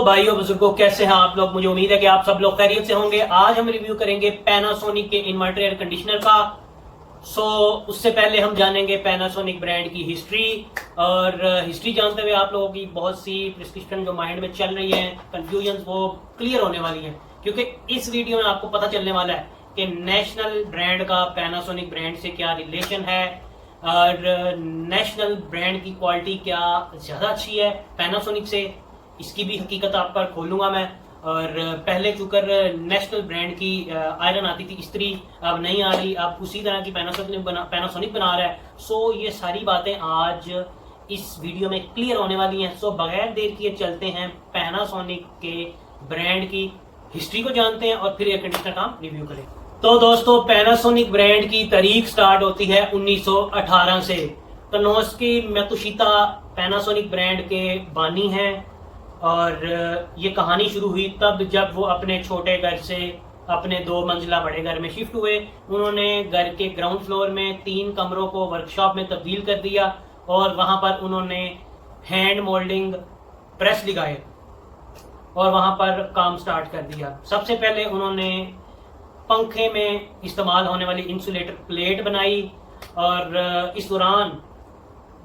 भाइयों बुजुर्गों, कैसे हैं आप लोग। मुझे उम्मीद है कि आप सब लोग खैरियत से होंगे। आज हम रिव्यू करेंगे पैनासोनिक के इन्वर्टर एयर कंडीशनर का। उससे पहले हम जानेंगे पैनासोनिक ब्रांड की हिस्ट्री। और हिस्ट्री जानते हुए आप लोगों की बहुत सी प्रिस्क्रिप्शन जो माइंड में चल रही हैं, कंफ्यूजन, वो क्लियर होने वाली हैं, क्योंकि इस वीडियो में आपको पता चलने वाला है कि नेशनल ब्रांड का पैनासोनिक ब्रांड से क्या रिलेशन है और नेशनल ब्रांड की क्वालिटी क्या ज़्यादा अच्छी है पैनासोनिक से। इसकी भी हकीकत आप पर खोलूंगा मैं। और पहले चूंकि नेशनल ब्रांड की आयरन आती थी इस्त्री, अब नहीं आ रही, अब उसी तरह की पैनासोनिक बना रहा है। ये सारी बातें आज इस वीडियो में क्लियर होने वाली हैं। बगैर देर किए चलते हैं पैनासोनिक के ब्रांड की हिस्ट्री को जानते हैं और फिर एयर कंडीशनर का रिव्यू करें। तो दोस्तों, पैनासोनिक ब्रांड की तारीख स्टार्ट होती है 1918 से। कानोस्की मात्सुशिता पैनासोनिक ब्रांड के बानी हैं और ये कहानी शुरू हुई तब जब वो अपने छोटे घर से अपने 2 मंजिला बड़े घर में शिफ्ट हुए। उन्होंने घर के ग्राउंड फ्लोर में 3 कमरों को वर्कशॉप में तब्दील कर दिया और वहाँ पर उन्होंने हैंड मोल्डिंग प्रेस लगाए और वहाँ पर काम स्टार्ट कर दिया। सबसे पहले उन्होंने पंखे में इस्तेमाल होने वाली इंसुलेटर प्लेट बनाई और इस दौरान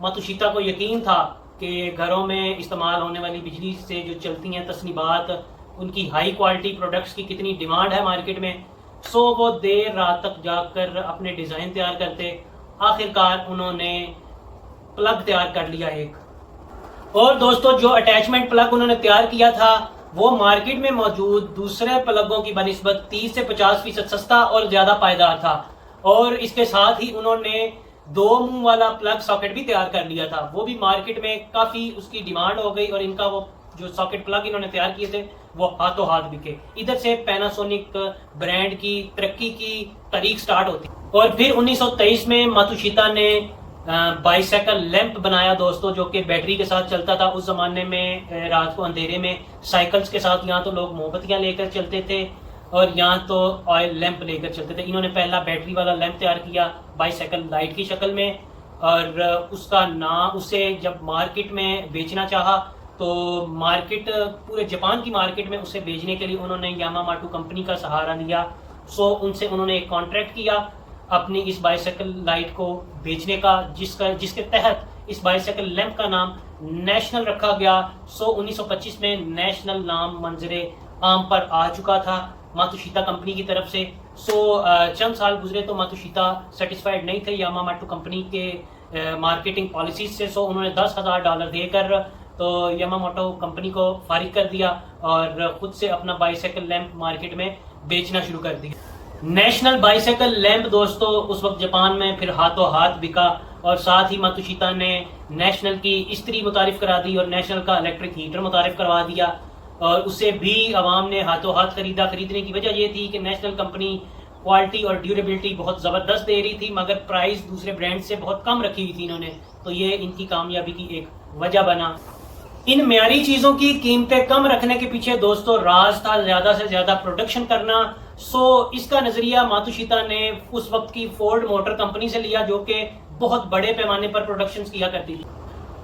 मात्सुशिता को यकीन था कि घरों में इस्तेमाल होने वाली बिजली से जो चलती हैं तस्नीबात, उनकी हाई क्वालिटी प्रोडक्ट्स की कितनी डिमांड है मार्केट में। वो देर रात तक जाकर अपने डिज़ाइन तैयार करते। आखिरकार उन्होंने प्लग तैयार कर लिया एक। और दोस्तों, जो अटैचमेंट प्लग उन्होंने तैयार किया था वो मार्केट में मौजूद दूसरे प्लगों की बनिस्बत 30 से 50% सस्ता और ज़्यादा पायदार था। और इसके साथ ही उन्होंने 2 मुंह वाला प्लग सॉकेट भी तैयार कर लिया था। वो भी मार्केट में काफ़ी उसकी डिमांड हो गई और इनका वो जो सॉकेट प्लग इन्होंने तैयार किए थे वो हाथों हाथ बिके। इधर से पैनासोनिक ब्रांड की तरक्की की तारीख स्टार्ट होती। और फिर 1923 में मात्सुशिता ने बाइसाइकिल लैंप बनाया दोस्तों, जो कि बैटरी के साथ चलता था। उस जमाने में रात को अंधेरे में साइकिल्स के साथ यहाँ तो लोग मोमबत्तियाँ लेकर चलते थे और यहाँ तो ऑयल लैंप लेकर चलते थे। इन्होंने पहला बैटरी वाला लैंप तैयार किया बाइसाइकिल लाइट की शक्ल में और उसका नाम, उसे जब मार्केट में बेचना चाहा तो पूरे जापान की मार्केट में उसे बेचने के लिए उन्होंने यामामाटो कंपनी का सहारा लिया। उनसे उन्होंने एक कॉन्ट्रैक्ट किया अपनी इस बाइसाइकिल लाइट को बेचने का, जिसके तहत इस बाइसाइकिल लैंप का नाम नेशनल रखा गया। 1925 में नेशनल नाम मंजरे आम पर आ चुका था मात्सुशिता कंपनी की तरफ से। चंद साल गुजरे तो मात्सुशिता सेटिस्फाइड नहीं थे यामामाटो कंपनी के मार्केटिंग पॉलिसीज से। उन्होंने $10,000 देकर तो यामामाटो कंपनी को फारिग कर दिया और खुद से अपना बाइसाइकिल लैंप मार्केट में बेचना शुरू कर दिया। नेशनल बाइसाइकिल लैंप दोस्तों उस वक्त जापान में फिर हाथों हाथ बिका और साथ ही मात्सुशिता ने नेशनल की इस्त्री मुतारिफ करा दी और नेशनल का इलेक्ट्रिक हीटर मुतारिफ करवा दिया और उसे भी आवाम ने हाथों हाथ खरीदा। खरीदने की वजह यह थी कि नेशनल कंपनी क्वालिटी और ड्यूरेबिलिटी बहुत ज़बरदस्त दे रही थी, मगर प्राइस दूसरे ब्रांड से बहुत कम रखी हुई थी इन्होंने। तो ये इनकी कामयाबी की एक वजह बना। इन म्यारी चीज़ों की कीमतें कम रखने के पीछे दोस्तों राज था ज़्यादा से ज़्यादा प्रोडक्शन करना। इसका नज़रिया मात्सुशिता ने उस वक्त की फोर्ड मोटर कंपनी से लिया, जो कि बहुत बड़े पैमाने पर प्रोडक्शन किया करती थी।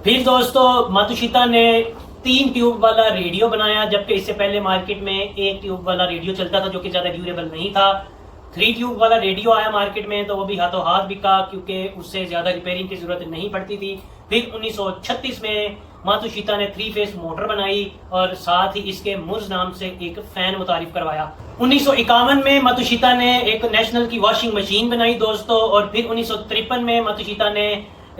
फिर दोस्तों मात्सुशिता ने 3 ट्यूब वाला रेडियो बनाया, जबकि इससे पहले मार्केट में 1 ट्यूब वाला रेडियो चलता था जो कि ज़्यादा ड्यूरेबल नहीं था। 3 ट्यूब वाला रेडियो आया मार्केट में तो वो भी हाथों हाथ बिका, क्योंकि उससे ज़्यादा रिपेयरिंग की ज़रूरत नहीं पड़ती थी। फिर 1936 में मात्सुशिता ने 3 फेस मोटर बनाई और साथ ही इसके मुर्ज नाम से एक फैन मुतारिफ करवाया। 1951 में मात्सुशिता ने एक नेशनल की वॉशिंग मशीन बनाई दोस्तों। और फिर 1953 में मात्सुशिता ने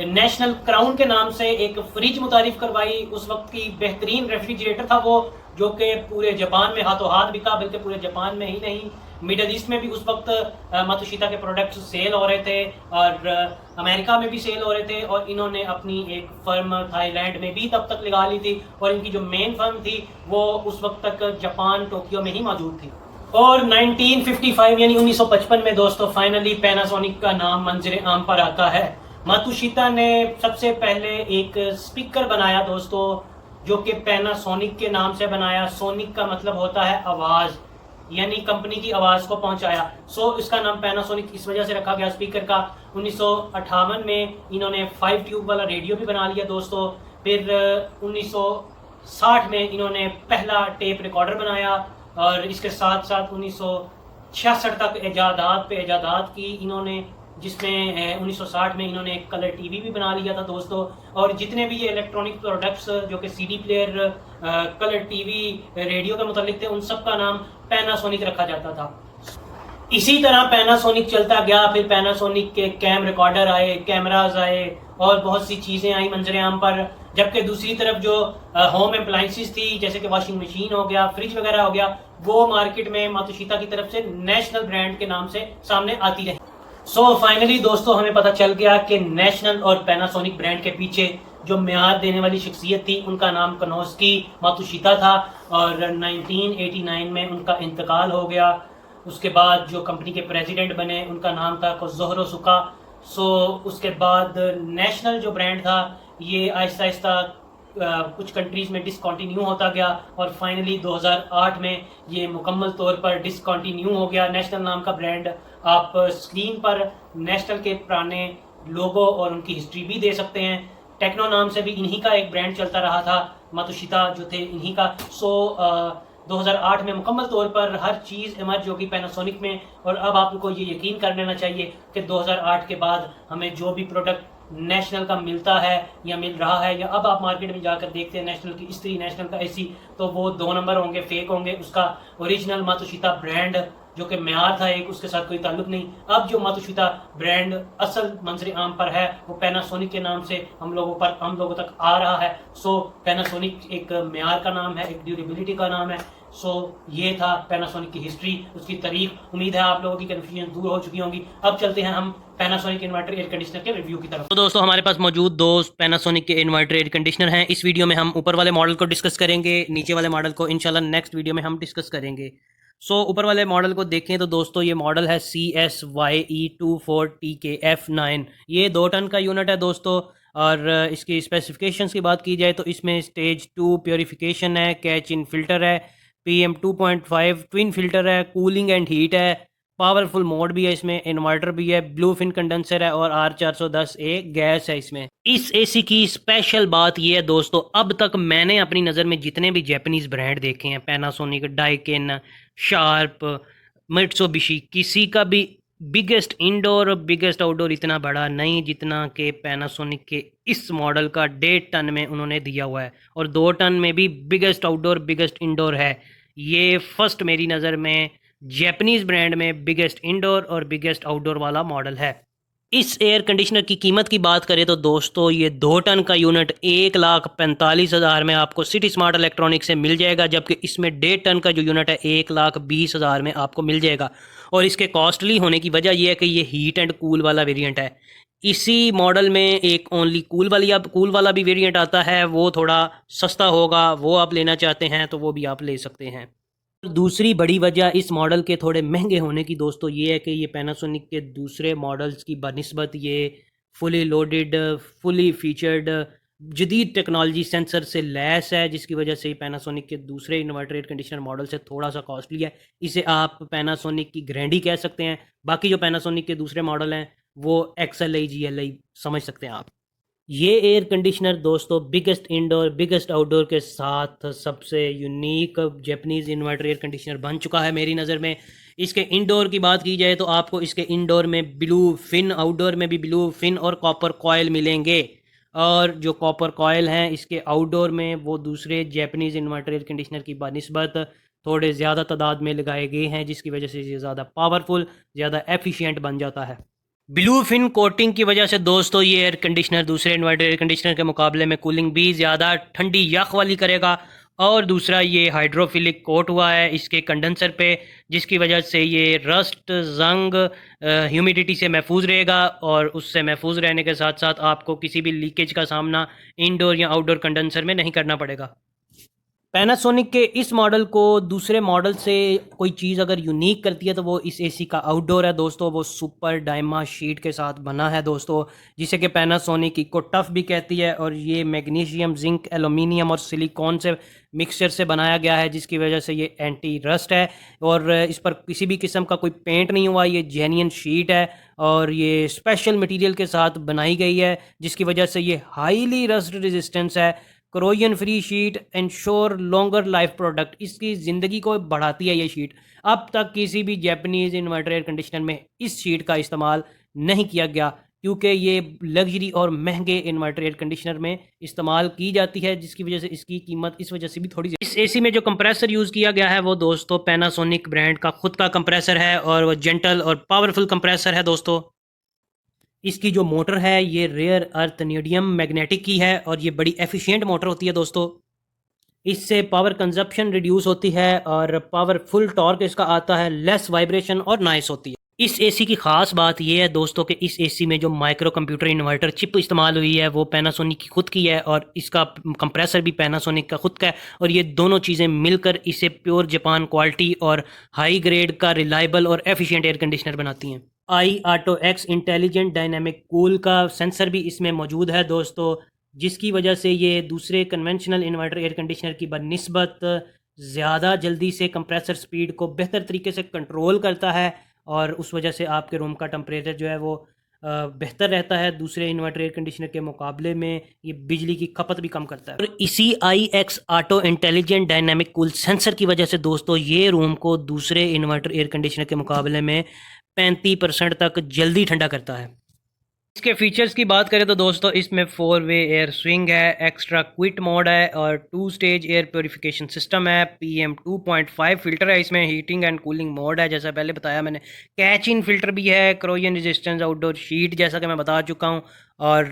नेशनल क्राउन के नाम से एक फ्रिज मुतारिफ करवाई। उस वक्त की बेहतरीन रेफ्रिजरेटर था वो, जो कि पूरे जापान में हाथों हाथ बिका, बल्कि पूरे जापान में ही नहीं मिडल ईस्ट में भी उस वक्त मात्सुशिता के प्रोडक्ट्स सेल हो रहे थे और अमेरिका में भी सेल हो रहे थे। और इन्होंने अपनी एक फर्म थाईलैंड में भी तब तक लगा ली थी और इनकी जो मेन फर्म थी वो उस वक्त तक जापान टोक्यो में ही मौजूद थी। और 1955 यानी 1955 में दोस्तों फाइनली पैनासोनिक का नाम मंजरे आम पर आता है। मात्सुशिता ने सबसे पहले एक स्पीकर बनाया दोस्तों, जो कि पैनासोनिक के नाम से बनाया। सोनिक का मतलब होता है आवाज़, यानी कंपनी की आवाज़ को पहुंचाया। इसका नाम पैनासोनिक इस वजह से रखा गया स्पीकर का। 1958 में इन्होंने 5 ट्यूब वाला रेडियो भी बना लिया दोस्तों। फिर 1960 में इन्होंने पहला टेप रिकॉर्डर बनाया और इसके साथ साथ 1966 तक इजादात की इन्होंने, जिसमें 1960 में इन्होंने एक कलर टीवी भी बना लिया था दोस्तों। और जितने भी ये इलेक्ट्रॉनिक प्रोडक्ट्स जो कि CD player, colour TV, radio के मुतालिक थे, उन सब का नाम पैनासोनिक रखा जाता था। इसी तरह पैनासोनिक चलता गया, फिर पैनासोनिक के कैम रिकॉर्डर आए, कैमराज आए और बहुत सी चीज़ें आई मंजरे आम पर। जबकि दूसरी तरफ जो होम अप्लायंसेस थी, जैसे कि वॉशिंग मशीन हो गया, फ्रिज वगैरह हो गया, वो मार्केट में मातुशिता की तरफ से नेशनल ब्रांड के नाम से सामने आती रही। सो फाइनली दोस्तों हमें पता चल गया कि नेशनल और पैनासोनिक ब्रांड के पीछे जो म्यार देने वाली शख्सियत थी, उनका नाम कनोस्की मातुशिता था और 1989 में उनका इंतकाल हो गया। उसके बाद जो कंपनी के प्रेसिडेंट बने उनका नाम था कोज़ोहरो सुका। सो उसके बाद नेशनल जो ब्रांड था ये आहिस्ता आहिस्ता कुछ कंट्रीज़ में डिसकंटिन्यू होता गया और फाइनली 2008 में ये मुकम्मल तौर पर डिसकंटिन्यू हो गया। नेशनल नाम का ब्रांड आप स्क्रीन पर नेशनल के पुराने लोगो और उनकी हिस्ट्री भी दे सकते हैं। टेक्नो नाम से भी इन्हीं का एक ब्रांड चलता रहा था, मातुशिता जो थे इन्हीं का। 2008 में मुकम्मल तौर पर हर चीज़ इमर्ज होगी पैनासोनिक में। और अब आपको ये यकीन कर लेना चाहिए कि 2008 के बाद हमें जो भी प्रोडक्ट नेशनल का मिलता है या मिल रहा है, या अब आप मार्केट में जाकर देखते हैं नेशनल की इस्त्री, नेशनल का एसी, तो वो 2 नंबर होंगे, फेक होंगे। उसका ओरिजिनल मातुशिता ब्रांड जो कि म्यार था एक, उसके साथ कोई ताल्लुक नहीं। अब जो मातुशिता ब्रांड असल मंजर आम पर है वो पैनासोनिक के नाम से हम लोगों तक आ रहा है। सो पैनासोनिक एक म्यार का नाम है, एक ड्यूरेबिलिटी का नाम है। सो ये था पैनासोनिक की हिस्ट्री, उसकी तारीख। उम्मीद है आप लोगों की कन्फ्यूजन दूर हो चुकी होंगी। अब चलते हैं हम पैनासोनिक इन्वर्टर एयर कंडीशनर के रिव्यू की तरफ। तो दोस्तों हमारे पास मौजूद 2 पैनासोनिक के इन्वर्टर एयर कंडीशनर हैं। इस वीडियो में हम ऊपर वाले मॉडल को डिस्कस करेंगे, नीचे वाले मॉडल को इंशाल्लाह नेक्स्ट वीडियो में हम डिस्कस करेंगे। ऊपर वाले मॉडल को देखें तो दोस्तों ये मॉडल है CSYE24TKF9। ये 2 टन का यूनिट है दोस्तों। और इसकी स्पेसिफिकेशंस की बात की जाए तो इसमें स्टेज 2 प्योरीफिकेशन है, कैच इन फिल्टर है, PM 2.5 ट्विन फिल्टर है, कूलिंग एंड हीट है, पावरफुल मोड भी है इसमें, इन्वर्टर भी है, ब्लू फिन कंडेंसर है और R410A गैस है इसमें। इस एसी की स्पेशल बात यह है दोस्तों, अब तक मैंने अपनी नज़र में जितने भी जापानीज़ ब्रांड देखे हैं, पैनासोनिक, डाइकिन, शार्प, मित्सुबिशी, किसी का भी बिगेस्ट इंडोर और बिगेस्ट आउटडोर इतना बड़ा नहीं जितना कि पैनासोनिक के इस मॉडल का 1.5 टन में उन्होंने दिया हुआ है। और 2 टन में भी बिगेस्ट आउटडोर बिगेस्ट इंडोर है। ये फर्स्ट मेरी नज़र में जापानीज़ ब्रांड में बिगेस्ट इंडोर और बिगेस्ट आउटडोर वाला मॉडल है। इस एयर कंडीशनर की कीमत की बात करें तो दोस्तों ये 2 टन का यूनिट 1,45,000 में आपको सिटी स्मार्ट इलेक्ट्रॉनिक से मिल जाएगा, जबकि इसमें 1.5 टन का जो यूनिट है 1,20,000 में आपको मिल जाएगा। और इसके कॉस्टली होने की वजह यह है कि ये हीट एंड कूल वाला वेरिएंट है। इसी मॉडल में एक ओनली कूल वाला भी वेरिएंट आता है, वो थोड़ा सस्ता होगा, वो आप लेना चाहते हैं तो वो भी आप ले सकते हैं। दूसरी बड़ी वजह इस मॉडल के थोड़े महंगे होने की दोस्तों ये है कि ये पैनासोनिक के दूसरे मॉडल्स की बनिस्बत ये फुली लोडेड, फुली फीचर्ड, जदीद टेक्नोलॉजी सेंसर से लैस है, जिसकी वजह से पैनासोनिक के दूसरे इन्वर्टर एयर कंडीशनर मॉडल से थोड़ा सा कॉस्टली है। इसे आप पैनासोनिक की ग्रैंडी कह सकते हैं। बाकी जो पैनासोनिक के दूसरे मॉडल हैं वो XLI GLI समझ सकते हैं आप। ये एयर कंडीशनर दोस्तों बिगेस्ट इंडोर बिगेस्ट आउटडोर के साथ सबसे unique Japanese inverter air conditioner बन चुका है मेरी नज़र में। इसके इंडोर की बात की जाए तो आपको इसके इंडोर में ब्लू फिन, आउटडोर में भी ब्लू फिन और कॉपर कॉयल मिलेंगे। और जो कॉपर कॉयल हैं इसके आउटडोर में वो दूसरे जापानीज़ इन्वर्टर एयर कंडीशनर की बनिस्बत थोड़े ज़्यादा तादाद में लगाए गए हैं, जिसकी वजह से ये ज़्यादा पावरफुल, ज़्यादा एफिशिएंट बन जाता है। ब्लू फिन कोटिंग की वजह से दोस्तों ये एयर कंडीशनर दूसरे इन्वर्टर एयर कंडीशनर के मुकाबले में कूलिंग भी ज़्यादा ठंडी यख वाली करेगा। और दूसरा ये हाइड्रोफिलिक कोट हुआ है इसके कंडेंसर पे, जिसकी वजह से ये रस्ट, जंग, ह्यूमिडिटी से महफूज रहेगा। और उससे महफूज रहने के साथ साथ आपको किसी भी लीकेज का सामना इंडोर या आउटडोर कंडेंसर में नहीं करना पड़ेगा। पैनासोनिक के इस मॉडल को दूसरे मॉडल से कोई चीज़ अगर यूनिक करती है तो वो इस एसी का आउटडोर है दोस्तों। वो सुपर डायमा शीट के साथ बना है दोस्तों, जिसे कि पैनासोनिक इको टफ भी कहती है। और ये मैग्नीशियम, जिंक, एल्यूमिनियम और सिलिकॉन से मिक्सचर से बनाया गया है, जिसकी वजह से ये एंटी रस्ट है और इस पर किसी भी किस्म का कोई पेंट नहीं हुआ। ये जेन्युइन शीट है और ये स्पेशल मटेरियल के साथ बनाई गई है, जिसकी वजह से ये हाईली रस्ट रेजिस्टेंस है। Corrosion free sheet ensure longer life product, इसकी ज़िंदगी को बढ़ाती है ये शीट। अब तक किसी भी जापानीज़ इन्वर्टर एयर कंडीशनर में इस शीट का इस्तेमाल नहीं किया गया, क्योंकि ये लग्जरी और महंगे इन्वर्टर एयर कंडीशनर में इस्तेमाल की जाती है, जिसकी वजह से इसकी कीमत इस वजह से भी थोड़ी। इस एसी में जो कंप्रेसर यूज़ किया गया है वो दोस्तों पैनासोनिक ब्रांड का खुद का कंप्रेसर है, और वो जेंटल और पावरफुल कंप्रेसर है दोस्तों। इसकी जो मोटर है ये रेयर अर्थ नीडियम मैग्नेटिक की है, और ये बड़ी एफिशिएंट मोटर होती है दोस्तों। इससे पावर कंजप्शन रिड्यूस होती है और पावरफुल टॉर्क इसका आता है, लेस वाइब्रेशन और नॉइस होती है। इस एसी की ख़ास बात यह है दोस्तों कि इस एसी में जो माइक्रो कंप्यूटर इन्वर्टर चिप इस्तेमाल हुई है वो पैनासोनिक की खुद की है, और इसका कंप्रेसर भी पैनासोनिक का खुद का है, और ये दोनों चीज़ें मिलकर इसे प्योर जापान क्वालिटी और हाई ग्रेड का रिलायबल और एफिशिएंट एयर कंडीशनर बनाती हैं। I auto X intelligent dynamic cool का सेंसर भी इसमें मौजूद है दोस्तों, जिसकी वजह से ये दूसरे कन्वेंशनल इन्वर्टर एयर कंडीशनर की बनिस्बत ज़्यादा जल्दी से कंप्रेसर स्पीड को बेहतर तरीके से कंट्रोल करता है, और उस वजह से आपके रूम का टेम्परेचर जो है वो बेहतर रहता है दूसरे इन्वर्टर एयर कंडीशनर के मुकाबले में। ये बिजली की खपत भी कम करता है, और इसी I X auto intelligent dynamic cool sensor की वजह से दोस्तों ये रूम को दूसरे इन्वर्टर एयर कंडीशनर के मुकाबले में 35% तक जल्दी ठंडा करता है। इसके फीचर्स की बात करें तो दोस्तों इसमें 4 वे एयर स्विंग है, एक्स्ट्रा क्विट मोड है, और 2 स्टेज एयर प्योरीफिकेशन सिस्टम है, PM 2.5 फिल्टर है, इसमें हीटिंग एंड कूलिंग मोड है जैसा पहले बताया मैंने, कैच इन फिल्टर भी है, क्रोजन रेजिस्टेंस आउटडोर शीट जैसा कि मैं बता चुका हूँ, और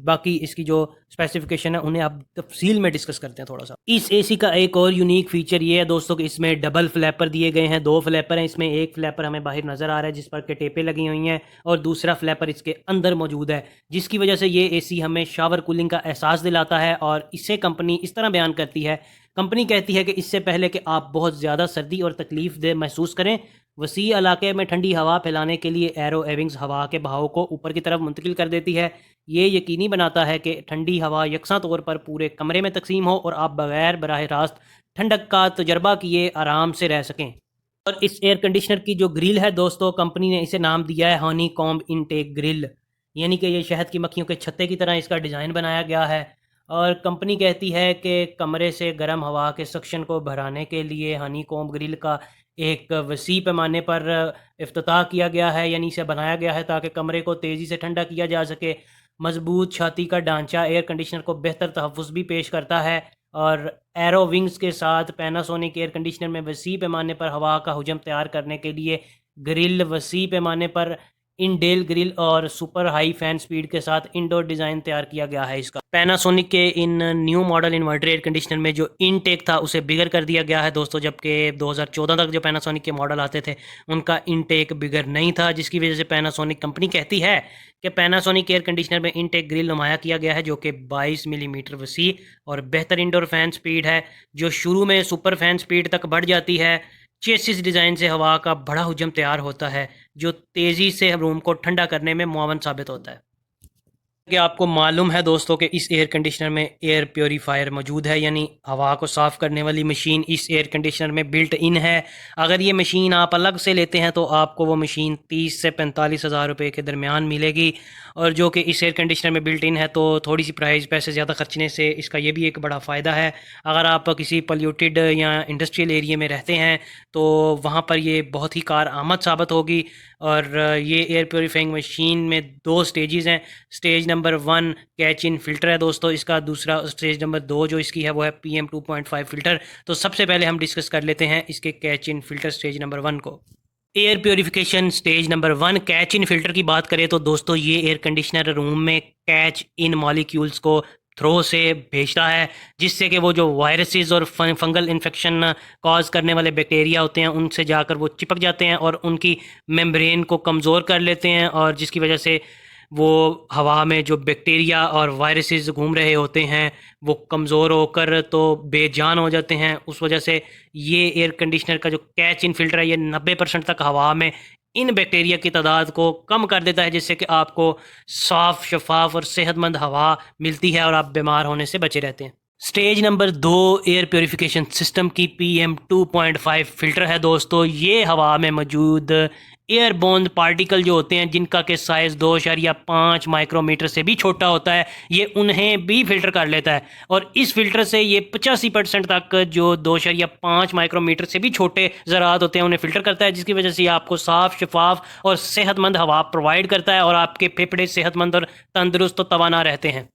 बाकी इसकी जो स्पेसिफिकेशन है उन्हें अब तफसील में डिस्कस करते हैं थोड़ा सा। इस एसी का एक और यूनिक फीचर ये है दोस्तों कि इसमें डबल फ्लैपर दिए गए हैं, 2 फ्लैपर हैं इसमें। एक फ्लैपर हमें बाहर नज़र आ रहा है जिस पर के टेपें लगी हुई हैं, और दूसरा फ्लैपर इसके अंदर मौजूद है, जिसकी वजह से ये एसी हमें शावर कूलिंग का एहसास दिलाता है। और इसे कंपनी इस तरह बयान करती है, कंपनी कहती है कि इससे पहले कि आप बहुत ज़्यादा सर्दी और तकलीफ दे महसूस करें, वसी इलाके में ठंडी हवा फैलाने के लिए एरो एविंग्स हवा के बहाव को ऊपर की तरफ मुंतकिल कर देती है। ये यकीनी बनाता है कि ठंडी हवा यकसा तौर पर पूरे कमरे में तकसीम हो, और आप बगैर बराह रास्त ठंडक का तजर्बा किए आराम से रह सकें। और इस एयर कंडीशनर की जो ग्रिल है दोस्तों, कंपनी ने इसे नाम दिया है हनी कॉम्ब इनटेक ग्रिल, यानी कि ये शहद की मक्खियों के छत्ते की तरह इसका डिज़ाइन बनाया गया है। और कंपनी कहती है कि कमरे से गर्म हवा के सक्शन को भराने के लिए हनी कॉम्ब ग्रिल का एक वसी पैमाने पर इफ्तिताह किया गया है, यानी इसे बनाया गया है ताकि कमरे को तेज़ी से ठंडा किया जा सके। मजबूत छाती का ढांचा एयर कंडीशनर को बेहतर तहफ़्फ़ुज़ भी पेश करता है, और एरो विंग्स के साथ पैनासोनिक एयर कंडीशनर में वसी पैमाने पर हवा का हुजम तैयार करने के लिए ग्रिल वसी पैमाने पर इंडेल ग्रिल और सुपर हाई फैन स्पीड के साथ इंडोर डिज़ाइन तैयार किया गया है इसका। पैनासोनिक के इन new model inverter air conditioner में जो इनटेक था उसे बिगर कर दिया गया है दोस्तों, जबकि 2014 तक जो पैनासोनिक के मॉडल आते थे उनका इनटेक बिगर नहीं था, जिसकी वजह से पैनासोनिक कंपनी कहती है कि पैनासोनिक एयर कंडीशनर में इनटेक ग्रिल नुमाया किया गया है जो कि 22 मिलीमीटर वसी और बेहतर इंडोर फैन स्पीड है, जो शुरू में सुपर फैन स्पीड तक बढ़ जाती है। चेसिस डिज़ाइन से हवा का बड़ा हुजम तैयार होता है जो तेज़ी से रूम को ठंडा करने में मुआवन साबित होता है। कि आपको मालूम है दोस्तों कि इस एयर कंडीशनर में एयर प्योरीफायर मौजूद है, यानी हवा को साफ़ करने वाली मशीन इस एयर कंडीशनर में बिल्ट इन है। अगर ये मशीन आप अलग से लेते हैं तो आपको वो मशीन 30 से 45 हज़ार रुपये के दरमियान मिलेगी, और जो कि इस एयर कंडीशनर में बिल्ट इन है तो थोड़ी सी प्राइस पैसे ज़्यादा खर्चने से इसका ये भी एक बड़ा फ़ायदा है। अगर आप किसी पोल्यूटेड या इंडस्ट्रियल एरिया में रहते हैं तो वहाँ पर ये बहुत ही कार आमद साबित होगी। और ये एयर प्योरीफाइंग मशीन में 2 स्टेजेस हैं। Stage number 1 catch in filter है दोस्तों इसका, दूसरा स्टेज नंबर 2 जो इसकी है वो है PM 2.5 फ़िल्टर। तो सबसे पहले हम डिस्कस कर लेते हैं इसके catch in filter stage number 1 को। Air purification stage number 1 catch in filter की बात करें तो दोस्तों ये एयर कंडीशनर रूम में कैच इन मॉलिक्यूल्स को थ्रो से भेजता है, जिससे कि वो जो वायरसेस और फंगल इन्फेक्शन कॉज करने वाले बैक्टीरिया होते हैं उनसे जाकर वो चिपक जाते हैं और उनकी मेम्ब्रेन को कमज़ोर कर लेते हैं, और जिसकी वजह से वो हवा में जो बैक्टीरिया और वायरसेस घूम रहे होते हैं वो कमज़ोर होकर तो बेजान हो जाते हैं। उस वजह से ये एयर कंडीशनर का जो कैच इन फ़िल्टर है ये 90% तक हवा में इन बैक्टीरिया की तादाद को कम कर देता है, जिससे कि आपको साफ़, शफाफ और सेहतमंद हवा मिलती है और आप बीमार होने से बचे रहते हैं। Stage number 2 air purification system की PM 2.5 फ़िल्टर है दोस्तों। ये हवा में मौजूद एयरबोर्न पार्टिकल जो होते हैं जिनका के साइज़ 2.5 माइक्रोमीटर से भी छोटा होता है, ये उन्हें भी फ़िल्टर कर लेता है। और इस फ़िल्टर से ये 85% तक जो 2.5 माइक्रोमीटर से भी छोटे ज़रात होते हैं उन्हें फ़िल्टर करता है, जिसकी वजह से ये आपको साफ़, शफाफ और सेहतमंद हवा प्रोवाइड करता है और आपके फेफड़े सेहतमंद और तंदुरुस्त और तवाना रहते हैं।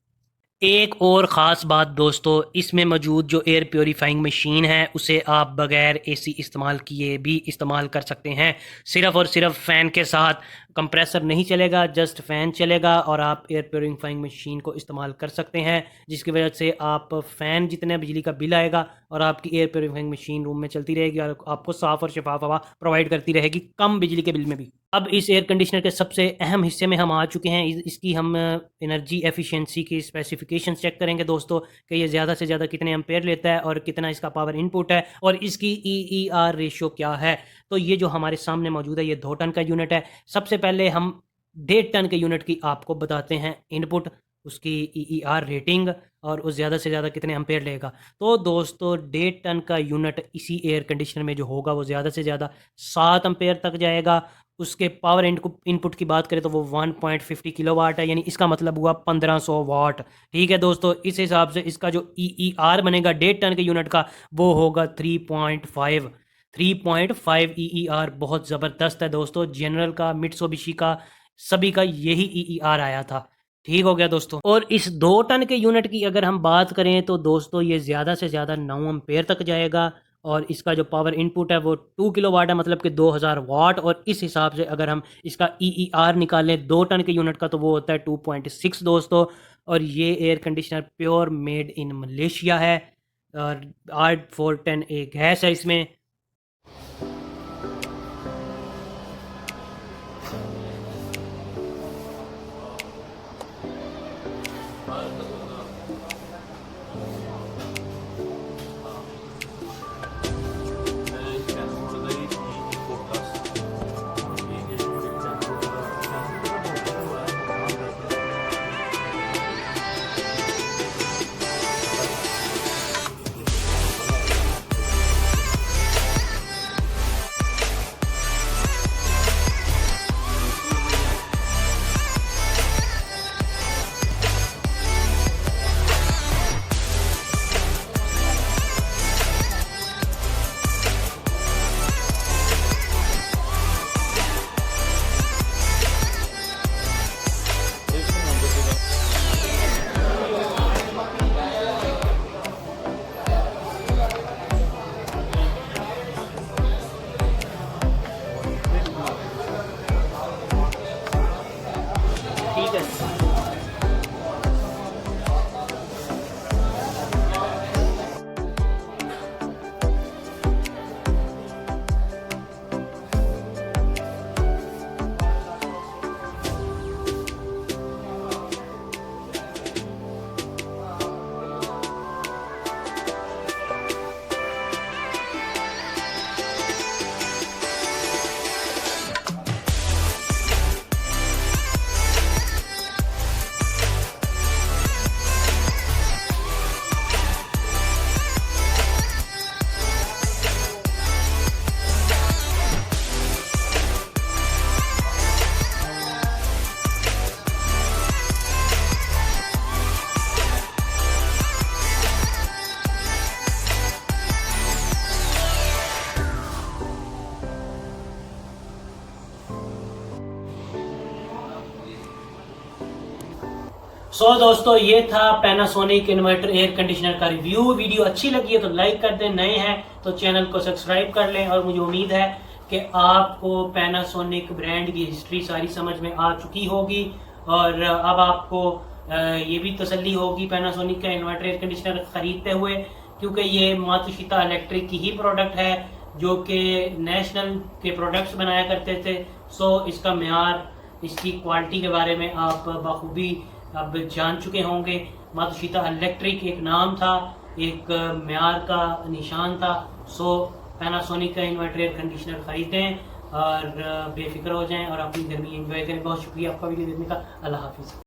एक और ख़ास बात दोस्तों, इसमें मौजूद जो एयर प्योरीफाइंग मशीन है उसे आप बग़ैर एसी इस्तेमाल किए भी इस्तेमाल कर सकते हैं। सिर्फ़ और सिर्फ फ़ैन के साथ, कंप्रेसर नहीं चलेगा, जस्ट फ़ैन चलेगा और आप एयर प्योरीफाइंग मशीन को इस्तेमाल कर सकते हैं, जिसकी वजह से आप फ़ैन जितने बिजली का बिल आएगा और आपकी एयर प्योरीफाइंग मशीन रूम में चलती रहेगी और आपको साफ़ और शफाफ हवा प्रोवाइड करती रहेगी, कम बिजली के बिल में भी। अब इस एयर कंडीशनर के सबसे अहम हिस्से में हम आ चुके हैं। इसकी हम एनर्जी एफिशिएंसी की स्पेसिफिकेशन चेक करेंगे दोस्तों कि ये ज़्यादा से ज़्यादा कितने एम्पेयर लेता है और कितना इसका पावर इनपुट है और इसकी EER रेशियो क्या है। तो ये जो हमारे सामने मौजूद है ये 2 टन का यूनिट है। सबसे पहले हम 1.5 टन के यूनिट की आपको बताते हैं इनपुट, उसकी EER रेटिंग और उस ज़्यादा से ज़्यादा कितने एम्पेयर लेगा। तो दोस्तों 1.5 टन का यूनिट इसी एयर कंडीशनर में जो होगा वो ज़्यादा से ज़्यादा 7 एम्पेयर तक जाएगा। उसके पावर इनपुट की बात करें तो वो 1.50 किलोवाट है, यानी इसका मतलब हुआ 1500 वाट। ठीक है दोस्तों, इस हिसाब से इसका जो EER बनेगा 1.5 टन के यूनिट का वो होगा 3.5 EER। बहुत ज़बरदस्त है दोस्तों। जनरल का, मित्सुबिशी का, सभी का यही EER आया था। ठीक हो गया दोस्तों। और इस 2 टन के यूनिट की अगर हम बात करें तो दोस्तों ये ज़्यादा से ज़्यादा 9 एम्पेयर तक जाएगा और इसका जो पावर इनपुट है वो 2 किलोवाट है, मतलब कि 2000 वाट। और इस हिसाब से अगर हम इसका EER निकालें 2 टन के यूनिट का तो वो होता है 2.6 दोस्तों। और ये air conditioner pure made in Malaysia है और R410A गैस है इसमें। ठीक है। दोस्तों ये था पैनासोनिक इन्वर्टर एयर कंडीशनर का रिव्यू। वीडियो अच्छी लगी है तो लाइक कर दें, नए हैं तो चैनल को सब्सक्राइब कर लें। और मुझे उम्मीद है कि आपको पैनासोनिक ब्रांड की हिस्ट्री सारी समझ में आ चुकी होगी और अब आपको ये भी तसल्ली होगी पैनासोनिक का इन्वर्टर एयर कंडीशनर खरीदते हुए, क्योंकि ये मातुशिता इलेक्ट्रिक की ही प्रोडक्ट है जो कि नेशनल के प्रोडक्ट्स बनाया करते थे। इसका म्यार, इसकी क्वालिटी के बारे में आप बखूबी अब जान चुके होंगे। मातुशिता इलेक्ट्रिक एक नाम था, एक म्यार का निशान था। पैनासोनिक का इन्वर्टर एयर कंडीशनर खरीदें और बेफिक्र हो जाएं और अपनी गर्मी एंजॉय करें। बहुत शुक्रिया आपका वीडियो देखने का। अल्लाह हाफिज़।